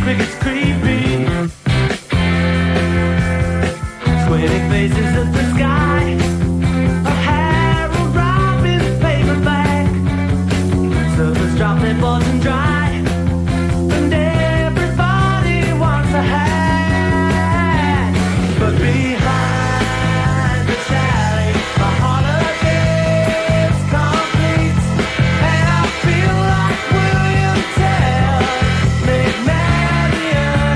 Crickets creepy. Squinting faces at the sky. A Harold Robbins paperback. Surfers drop their balls and dry. And everybody wants a hat. But behind the tally, my holiday's complete. And I feel like William Tell, McMahon.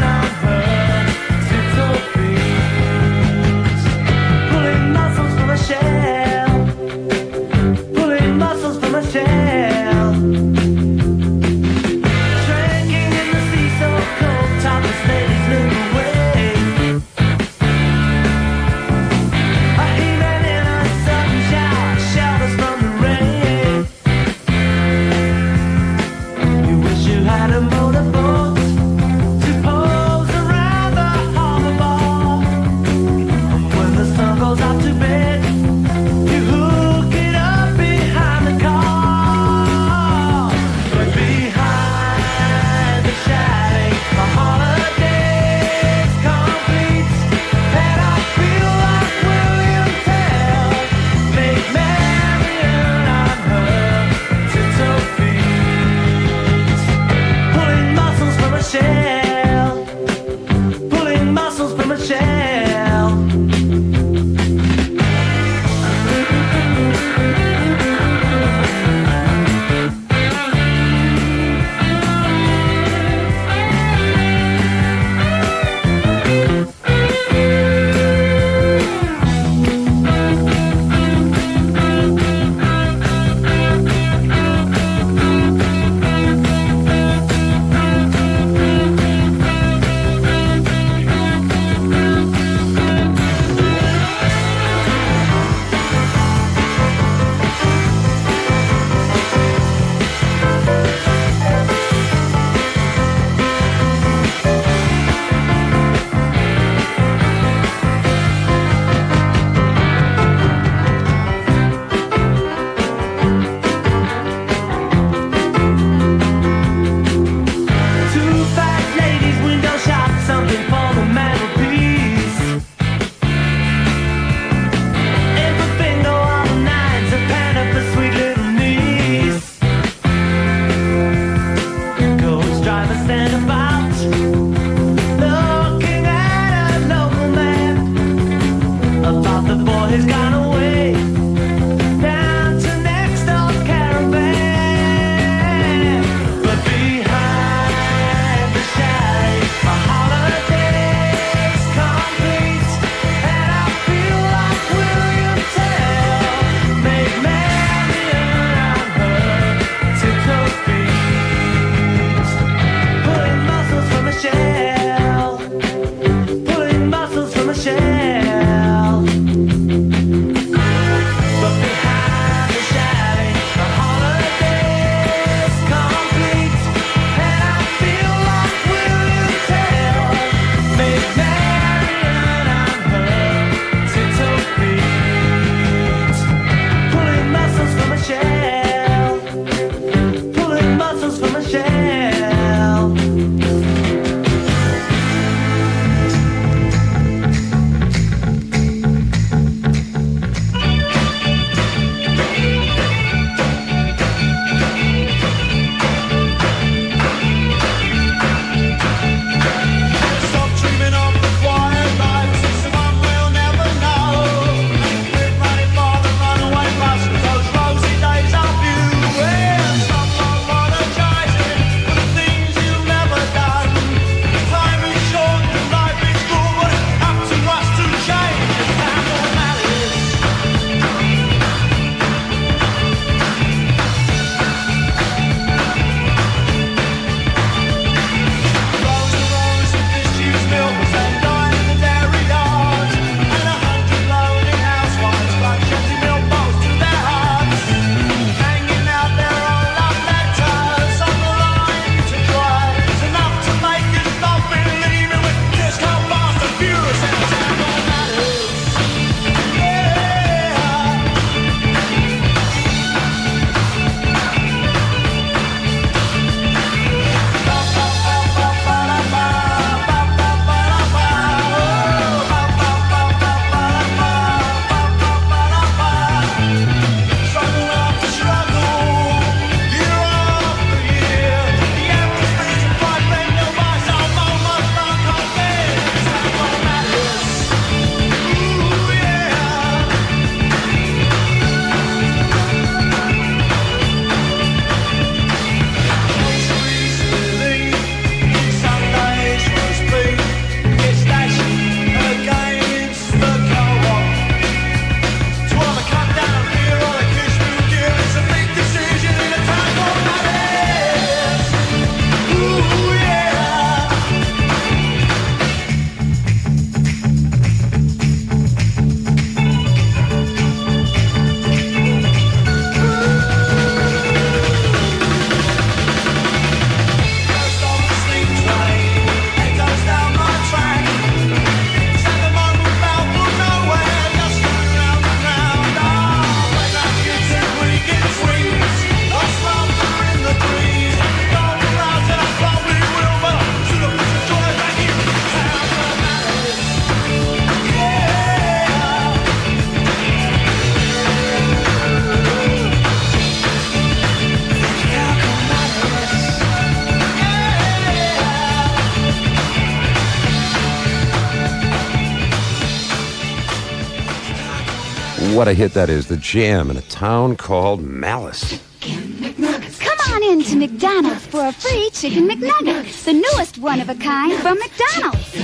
what a hit that is. The Jam in a town called Malice. Come on in to McDonald's for a free Chicken McNugget, the newest one of a kind from McDonald's.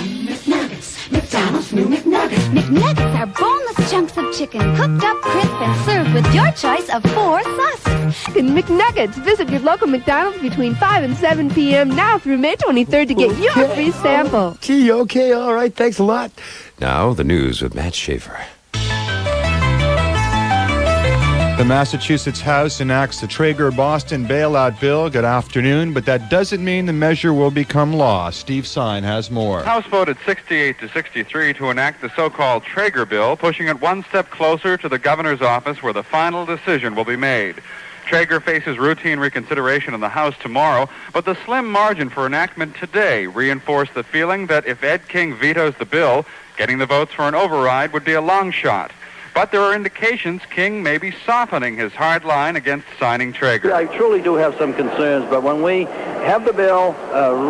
McDonald's new McNuggets. McNuggets are boneless chunks of chicken cooked up crisp and served with your choice of 4 sauces. McNuggets. Visit your local McDonald's between 5 and 7 p.m. now through May 23rd to get your free sample. Gee, okay, all right, thanks a lot. Now, the news with Matt Schaefer. The Massachusetts House enacts the Traeger-Boston bailout bill. Good afternoon, but that doesn't mean the measure will become law. Steve Sine has more. House voted 68 to 63 to enact the so-called Traeger bill, pushing it one step closer to the governor's office where the final decision will be made. Traeger faces routine reconsideration in the House tomorrow, but the slim margin for enactment today reinforced the feeling that if Ed King vetoes the bill, getting the votes for an override would be a long shot. But there are indications King may be softening his hard line against signing Traeger. I truly do have some concerns, but when we have the bill,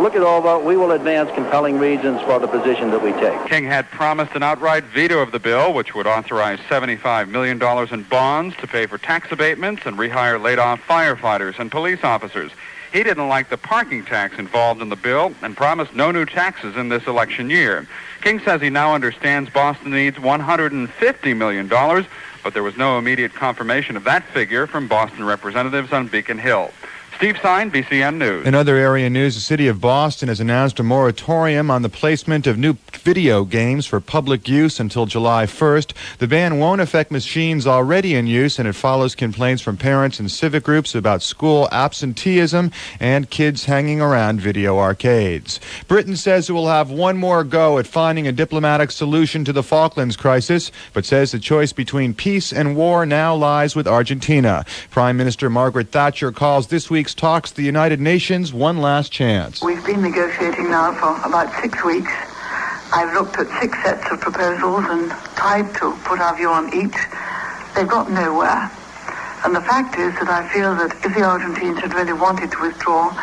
look it over, we will advance compelling reasons for the position that we take. King had promised an outright veto of the bill, which would authorize $75 million in bonds to pay for tax abatements and rehire laid-off firefighters and police officers. He didn't like the parking tax involved in the bill and promised no new taxes in this election year. King says he now understands Boston needs $150 million, but there was no immediate confirmation of that figure from Boston representatives on Beacon Hill. Steve Sine, BCN News. In other area news, the city of Boston has announced a moratorium on the placement of new video games for public use until July 1st. The ban won't affect machines already in use, and it follows complaints from parents and civic groups about school absenteeism and kids hanging around video arcades. Britain says it will have one more go at finding a diplomatic solution to the Falklands crisis, but says the choice between peace and war now lies with Argentina. Prime Minister Margaret Thatcher calls this week's talks the United Nations one last chance. We've been negotiating now for about 6 weeks. I've looked at 6 sets of proposals and tried to put our view on each. They've got nowhere. And the fact is that I feel that if the Argentines had really wanted to withdraw,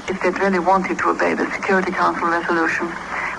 if they'd really wanted to obey the Security Council resolution,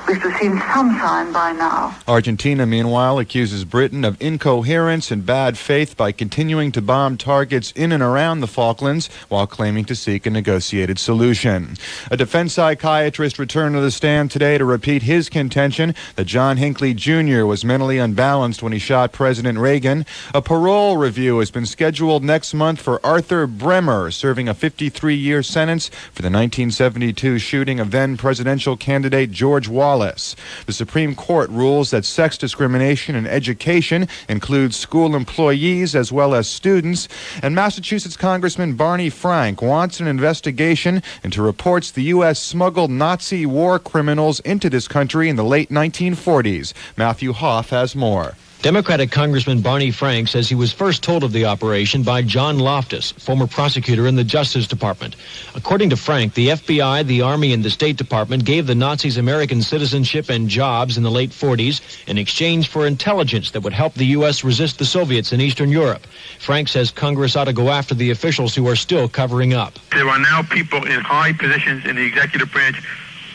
we should have seen some sign by now. Argentina, meanwhile, accuses Britain of incoherence and bad faith by continuing to bomb targets in and around the Falklands while claiming to seek a negotiated solution. A defense psychiatrist returned to the stand today to repeat his contention that John Hinckley Jr. was mentally unbalanced when he shot President Reagan. A parole review has been scheduled next month for Arthur Bremer, serving a 53-year sentence for the 1972 shooting of then-presidential candidate George Wallace. The Supreme Court rules that sex discrimination in education includes school employees as well as students, and Massachusetts Congressman Barney Frank wants an investigation into reports the U.S. smuggled Nazi war criminals into this country in the late 1940s. Matthew Hoff has more. Democratic Congressman Barney Frank says he was first told of the operation by John Loftus, former prosecutor in the Justice Department. According to Frank, the FBI, the Army, and the State Department gave the Nazis American citizenship and jobs in the late 40s in exchange for intelligence that would help the U.S. resist the Soviets in Eastern Europe. Frank says Congress ought to go after the officials who are still covering up. There are now people in high positions in the executive branch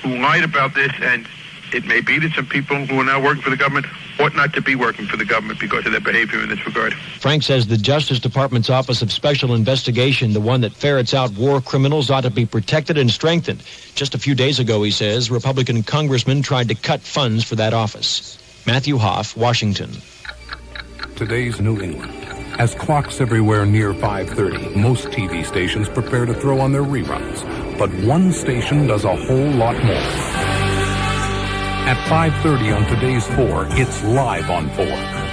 who lied about this, and it may be that some people who are now working for the government ought not to be working for the government because of their behavior in this regard. Frank says the Justice Department's Office of Special Investigation, the one that ferrets out war criminals, ought to be protected and strengthened. Just a few days ago, he says, Republican congressmen tried to cut funds for that office. Matthew Hoff, Washington. Today's New England. As clocks everywhere near 5:30, most TV stations prepare to throw on their reruns. But one station does a whole lot more. At 5:30 on today's 4, it's live on 4.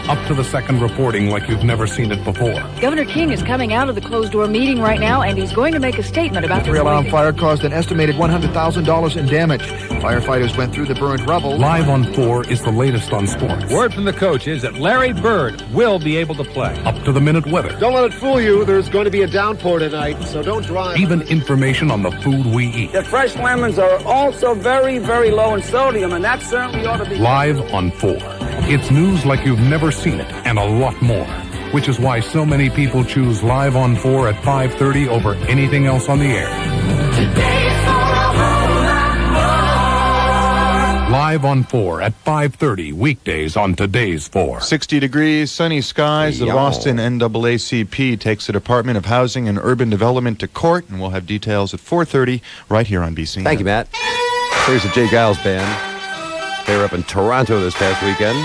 Up to the second reporting like you've never seen it before. Governor King is coming out of the closed-door meeting right now, and he's going to make a statement about the three-alarm fire caused an estimated $100,000 in damage. Firefighters went through the burned rubble. Live on 4 is the latest on sports. Word from the coach is that Larry Bird will be able to play. Up to the minute weather. Don't let it fool you. There's going to be a downpour tonight, so don't drive. Even information on the food we eat. The fresh lemons are also very, very low in sodium, and that certainly ought to be... Live on 4. It's news like you've never seen it, and a lot more. Which is why so many people choose Live on 4 at 5:30 over anything else on the air. Today's for a whole lot more. live on 4 at 5:30 weekdays on today's 4. 60 degrees, sunny skies. The Boston NAACP takes the Department of Housing and Urban Development to court, and we'll have details at 4:30 right here on BCN. Thank you, Matt. Here's the Jay Giles Band. They were up in Toronto this past weekend,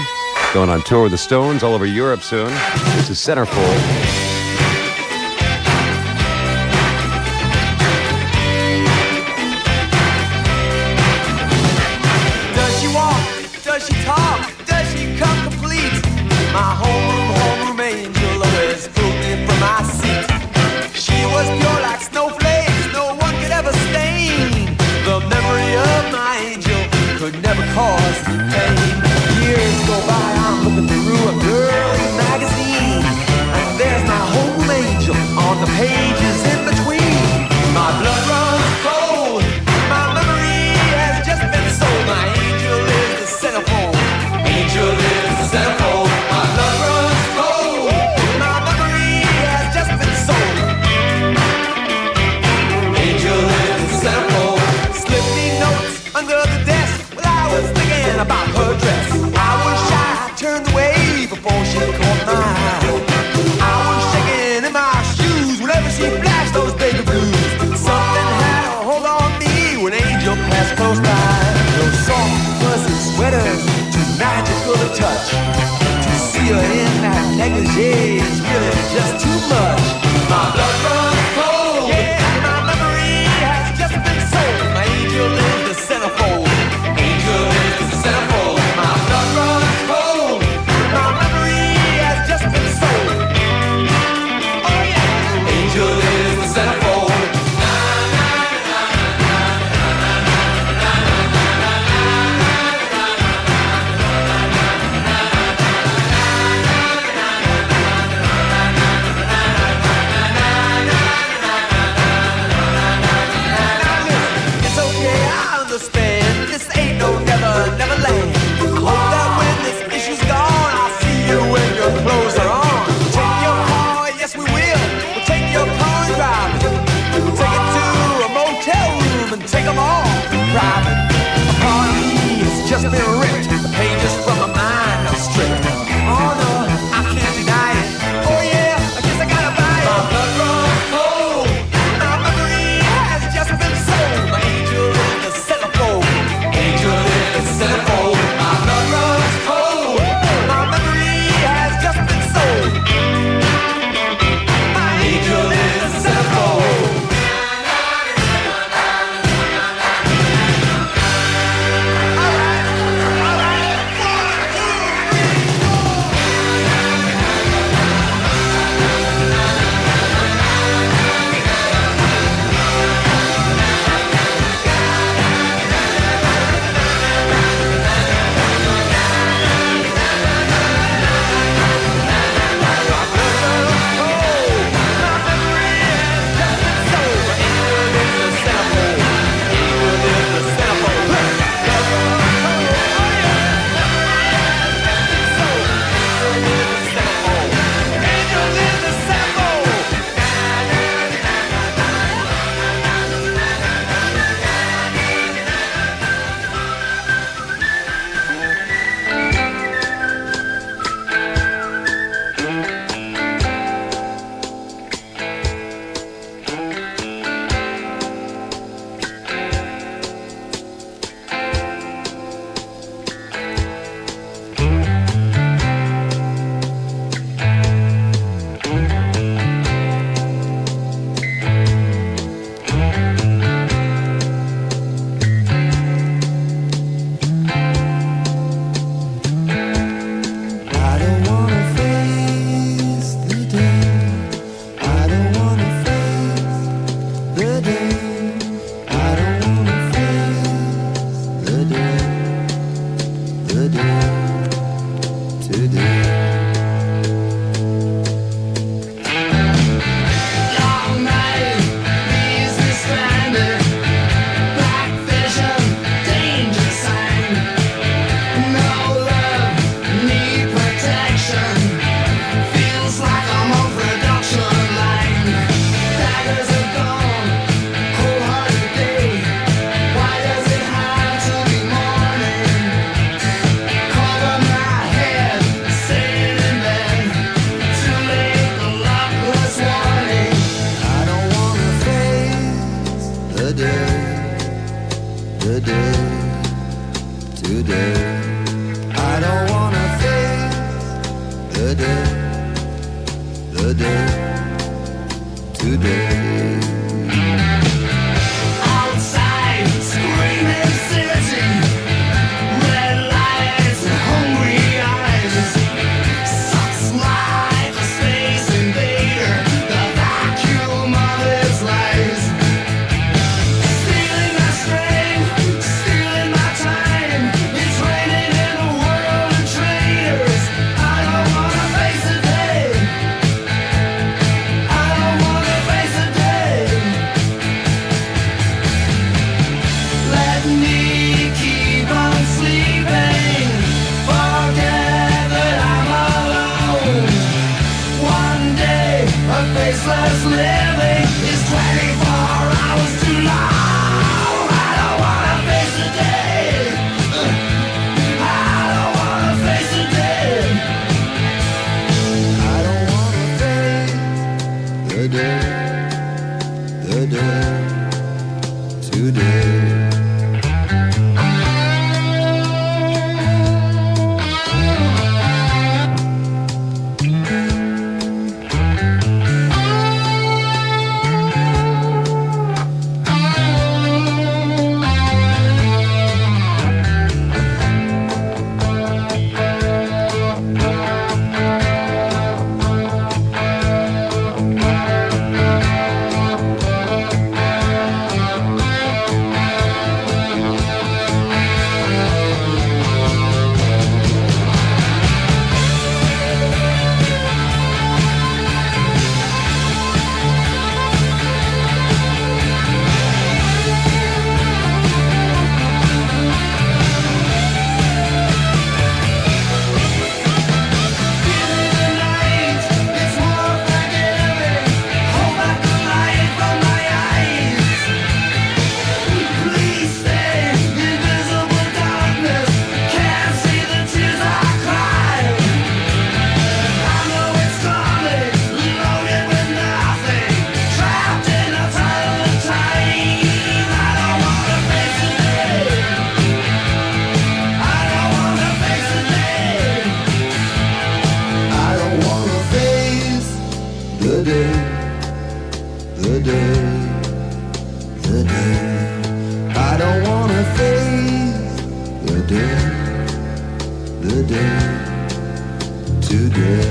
going on tour with the Stones all over Europe soon. This is Centerfold. My homeroom angel always pulled me from my seat. She was pure like snowflakes, no one could ever stain. The memory of my angel could never cause pain. Years go by, I'm looking through a girl's magazine, and there's my home angel on the pages in between. My blood runs cold, my memory has just been sold. My angel is the centerfold, angel is the centerfold. About her dress, I was shy, I turned away before she caught my eye. I was shaking in my shoes whenever she flashed those baby blues. Something had a hold on me when Angel passed close by. Those soft, fuzzy sweaters, too magical to touch. To see her in that negligee is really just too much. My blood runs cold, yeah, my memory has just been sold. My angel is the centerfold. Angel is the centerfold. My blood runs cold. My memory has just been sold. Oh yeah. Angel is the centerfold. today. I don't wanna face the day today. Outside, screaming city, red lights and hungry eyes. Sucks like a space invader, the vacuum of his lies. Stealing my strength, stealing my time. It's raining in a world of traitors. I don't wanna face the day. I don't wanna face the day. Let me keep on sleeping. Forget that I'm alone. One day of faceless living is 24 hours too long. I don't wanna face the day. I don't wanna face the day. I don't wanna face the day today. I don't wanna face the day today.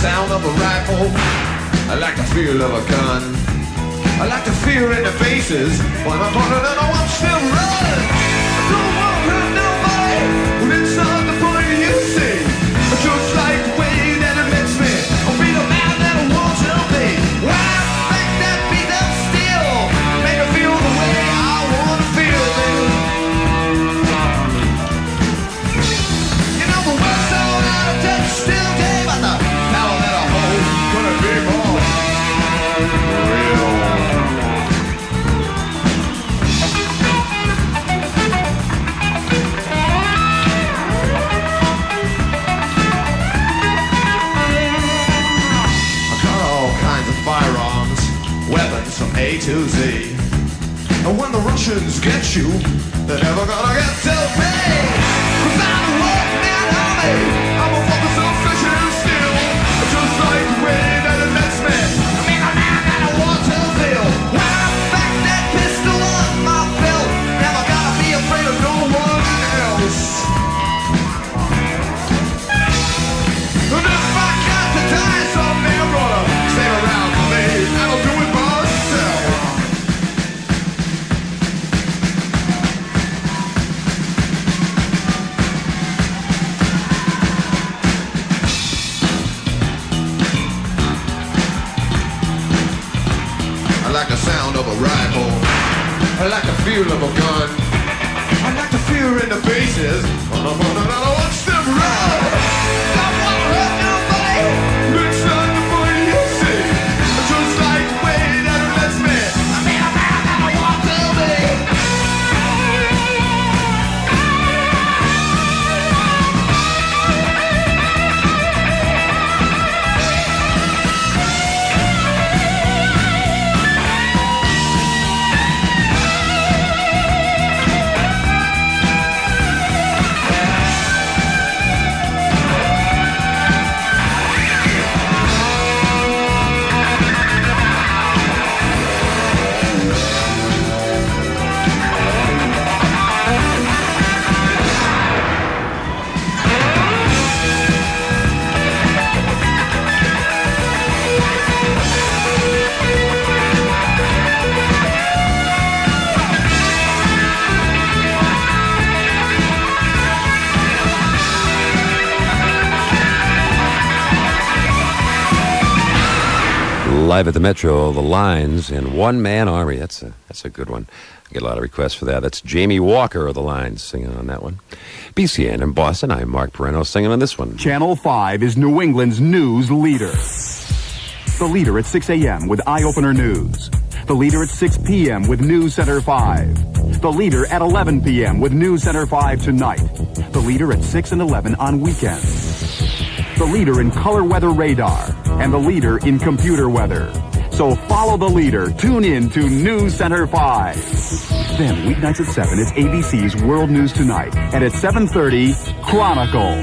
sound of a rifle. I like the feel of a gun. I like to feel in the faces when I'm running and I watch them run. I don't want to hurt nobody when it's not the point you see. But just like the way that it makes me, I'll be the man that I want to be. When I make that beat up still, make me feel the way I want to feel it. You know the world's so out of touch still day, but the power that I hold couldn't be more real. Firearms, weapons from A to Z. And when the Russians get you, they're never gonna get to me. 'Cause I'm a one-man army. I'm a fucking self-sufficient still. Just like the way that it lets me. I mean, a man that I want to feel. When I back that pistol on my belt, never gotta be afraid of no one else. And if I got to die someday, I'm gonna stay around. I'll do it myself. I like the sound of a rifle. I like the feel of a gun. I like the fear in the faces. I watch them run. Don't want to hurt nobody. It's not the way you see. Just like the way that it lets me. I mean, a man that I want to be. Live at the Metro, the Lines in One Man Army. That's a good one. I get a lot of requests for that. That's Jamie Walker of the Lines singing on that one. BCN in Boston. I'm Mark Parenteau singing on this one. Channel 5 is New England's news leader. The leader at 6 a.m. with Eye Opener News. The leader at 6 p.m. with News Center 5. The leader at 11 p.m. with News Center 5 tonight. The leader at 6 and 11 on weekends. The leader in color weather radar. And the leader in computer weather. So follow the leader. Tune in to News Center 5. Then weeknights at 7, it's ABC's World News Tonight. And at 7:30, Chronicle.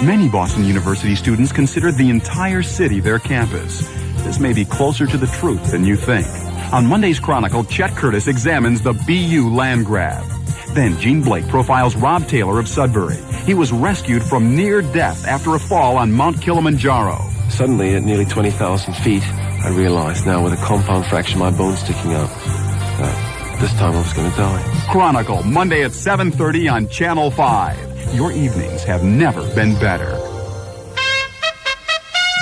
Many Boston University students consider the entire city their campus. This may be closer to the truth than you think. On Monday's Chronicle, Chet Curtis examines the BU land grab. Then Gene Blake profiles Rob Taylor of Sudbury. He was rescued from near death after a fall on Mount Kilimanjaro. Suddenly, at nearly 20,000 feet, I realized now with a compound fracture of my bone sticking out that this time I was going to die. Chronicle, Monday at 7:30 on Channel 5. Your evenings have never been better.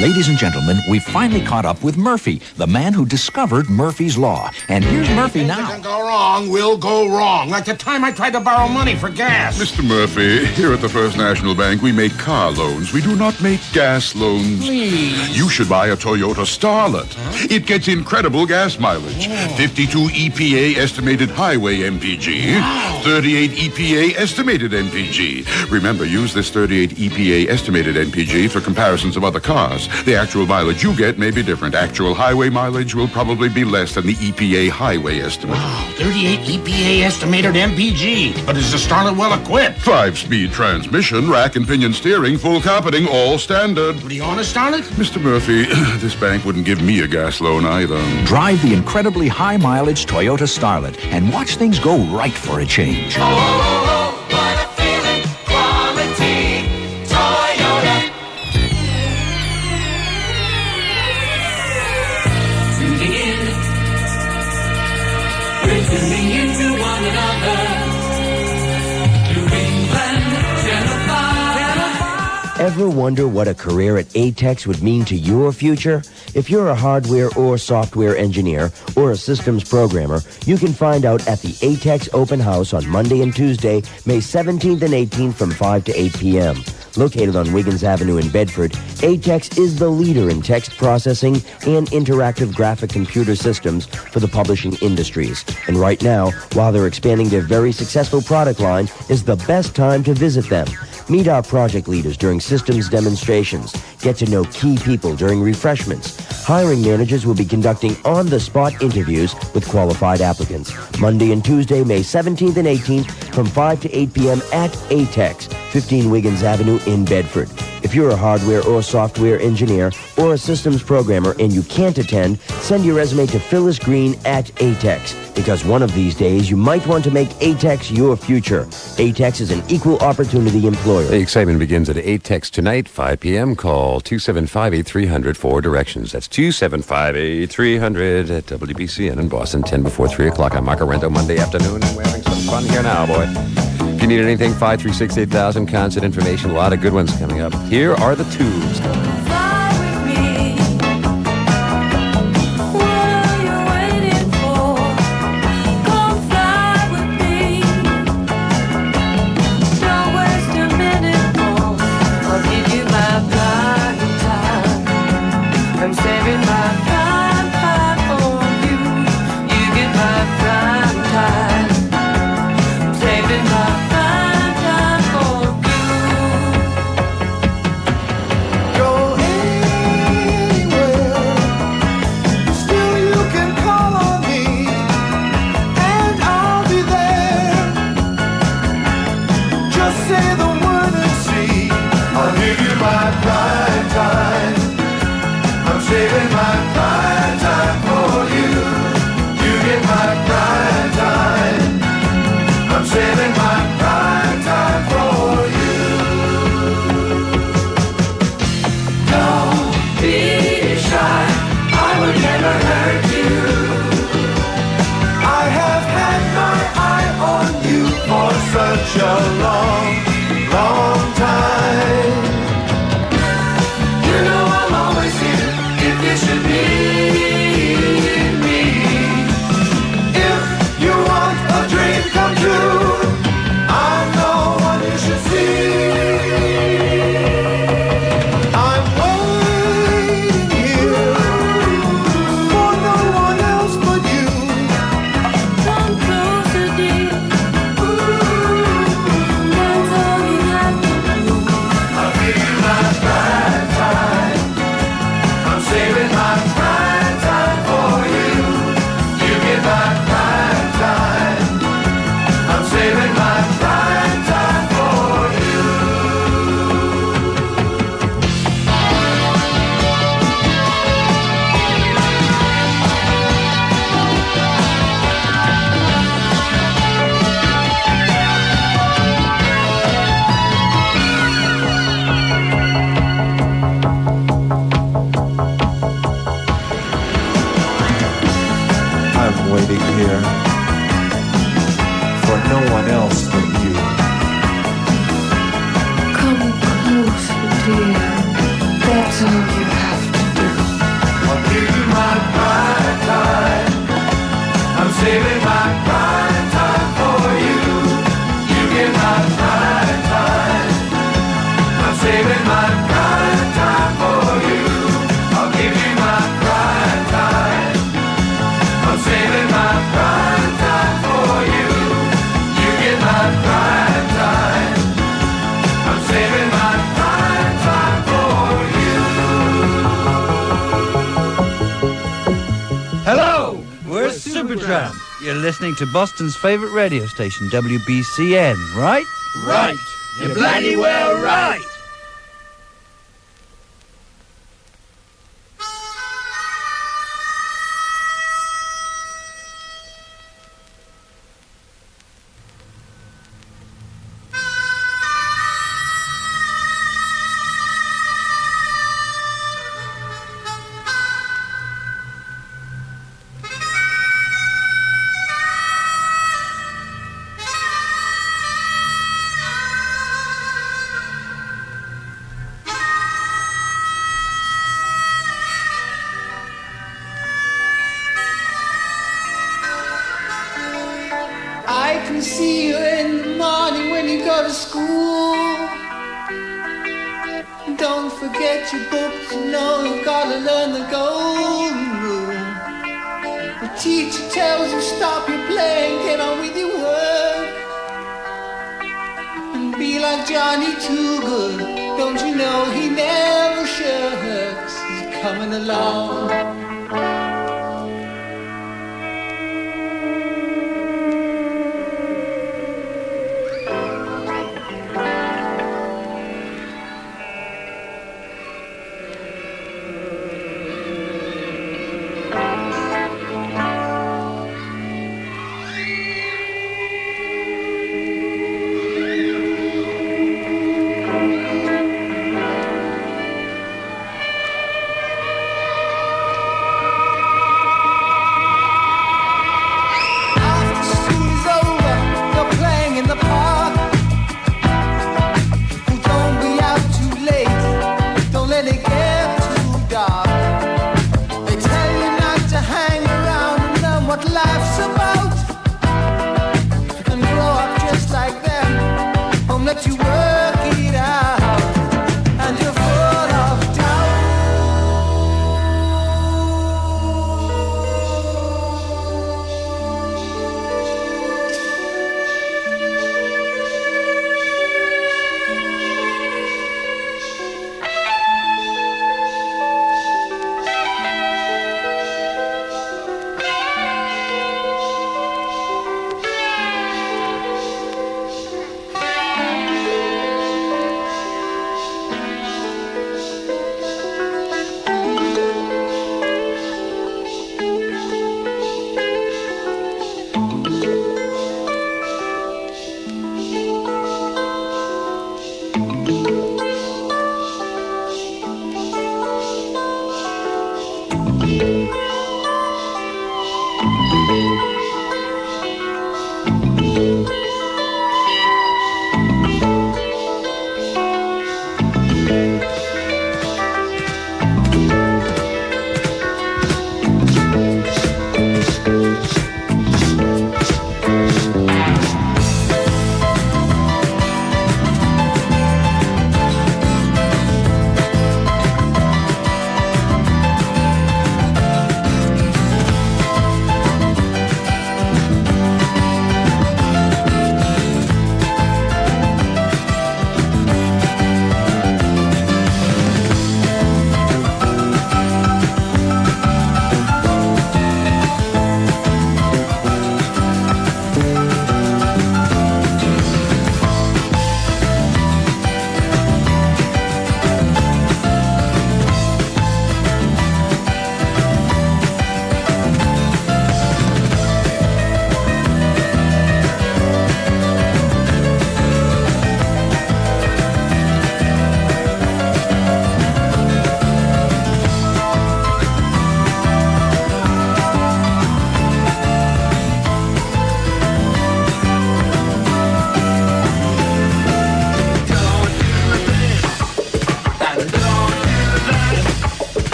Ladies and gentlemen, we've finally caught up with Murphy, the man who discovered Murphy's Law. And here's Murphy now. Anything can go wrong will go wrong. Like the time I tried to borrow money for gas. Mr. Murphy, here at the First National Bank, we make car loans. We do not make gas loans. Please. You should buy a Toyota Starlet. Huh? It gets incredible gas mileage. 52 EPA estimated highway MPG. Wow. 38 EPA estimated MPG. Remember, use this 38 EPA estimated MPG for comparisons of other cars. The actual mileage you get may be different. Actual highway mileage will probably be less than the EPA highway estimate. Wow, 38 EPA estimated MPG. But is the Starlet well equipped? 5-speed transmission, rack and pinion steering, full carpeting, all standard. Do you own a Starlet? Mr. Murphy, this bank wouldn't give me a gas loan either. Drive the incredibly high mileage Toyota Starlet and watch things go right for a change. Oh, what a feeling. Quality Toyota. Ever wonder what a career at ATEX would mean to your future? If you're a hardware or software engineer or a systems programmer, you can find out at the ATEX Open House on Monday and Tuesday, May 17th and 18th from 5 to 8 p.m. Located on Wiggins Avenue in Bedford, ATEX is the leader in text processing and interactive graphic computer systems for the publishing industries. And right now, while they're expanding their very successful product line, is the best time to visit them. Meet our project leaders during systems demonstrations. Get to know key people during refreshments. Hiring managers will be conducting on-the-spot interviews with qualified applicants. Monday and Tuesday, May 17th and 18th from 5 to 8 p.m. at ATEX, 15 Wiggins Avenue in Bedford. If you're a hardware or software engineer or a systems programmer and you can't attend, send your resume to Phyllis Green at ATEX, because one of these days you might want to make ATEX your future. ATEX is an equal opportunity employer. The excitement begins at ATEX tonight, 5 p.m. Call 275-8300 for directions. That's 275-8300 at WBCN in Boston, 10 before 3 o'clock. I'm Mark Parenteau, Monday afternoon, and we're having some fun here now, boy. If you need anything, 536-8000, concert information, a lot of good ones coming up. Here are the Tubes. Such a long, long time. You know I'm always here if you should need me. If you want a dream come true, I'm the one you should see. I'm waiting here for no one else but you. Come closer, dear. Waiting here for no one else but you. Come closer, dear. That's all you have to do. I'll give you my prime time. I'm saving my prime time for you. You get my prime time. I'm saving my prime time for you. I'll give you my prime time. I'm saving my prime time for you. You get my prime time. I'm saving my prime time for you. Hello, we're Supertramp. You're listening to Boston's favorite radio station, WBCN, right? Right. You're bloody well right. to see you in the morning when you go to school. Don't forget your books, you know you've got to learn the golden rule. The teacher tells you stop your playing, get on with your work. And be like Johnny Too Good, don't you know he never shirks. He's coming along.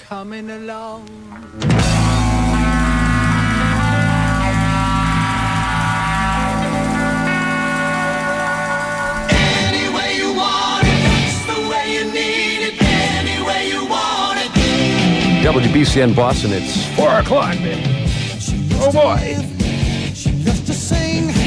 coming along. Any way you want it, it's the way you need it. Any way you want it. WBCN Boston, it's 4 o'clock, baby. Oh boy. Just to sing